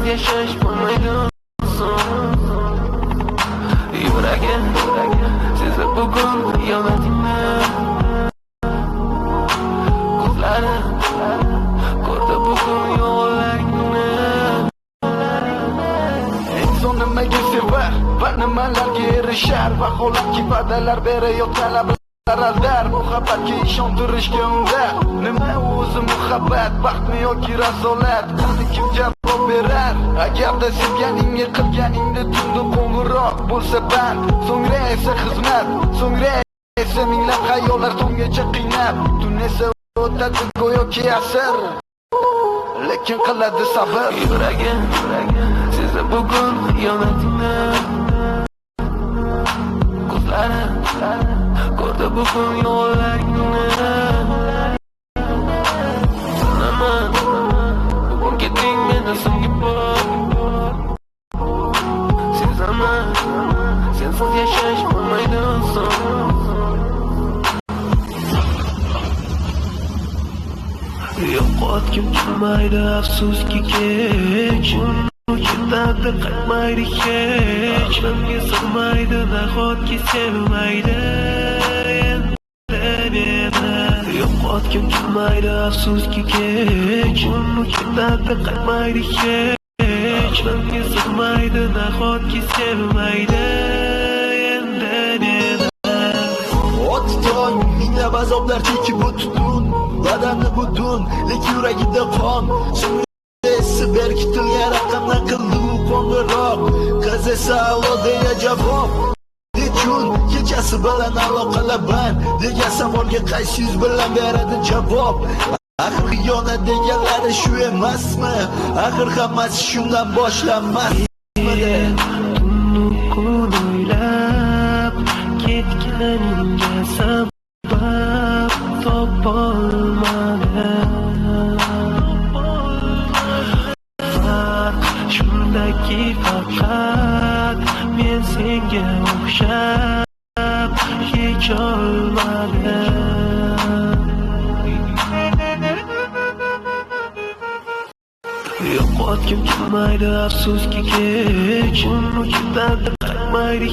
Sensiz yaşaş bo'lmaydi Yuragim sezib bugun qiyomatingni Ko'zlari ko'rdi bugun yo'llaringni Inson nimaga sevar va nimalarga erishar Vaholanki va'dalar berayotganlar aldar Muhabbatga ishontirishga unda Nima o'zi muhabbat, baxtmi yoki razolat Qani kim javob berar Agarda sevganingga qilganingda tunda qo'ng'iroq bo'lsa band So'ngra esa xizmat, so'ngra esa minglab xayollar tonggacha qiynab Tun esa o'tadi go'yoki asr Lekin qiladi sabr Yuragim sezib bugun qiyomatingni Ko'zlari ko'rdi bugun yo'llaringni Sanaman bugun ketding meni so'nggi bor Sezaman sensiz yashash bo'lmaydi oson Yo'qotgim kelmaydi afsuski kech Uchindadir qaytmaydi hech Menga sig'maydi nahotki sevmaydi Endi meni Yo'qotgim kelmaydi afsuski kech Uchindadir qaytmaydi hech Menga sig'maydi nahotki sevmaydi Endi meni Otdan minglab azoblar chekib o'tdun Badani butun, lekin yuragida qon So'ngrasi berkitilgan raqamdan qildi u qo'ng'iroq Qiz esa allo deya javob Nechun kechasi bilan aloqalar band Degan savolga qaysi yuz bilan beradi javob Axir xiyonat deganlari shu emasmi Axir hammasi shundan boshlanmasmidi Tunni kun o'ylab ketganingga sabab topolmadim Farq shundaki faqat men senga o'xshab kecholmadim Yo'qotgim kelmaydi afsuski kech Unuchidan qaytmaydi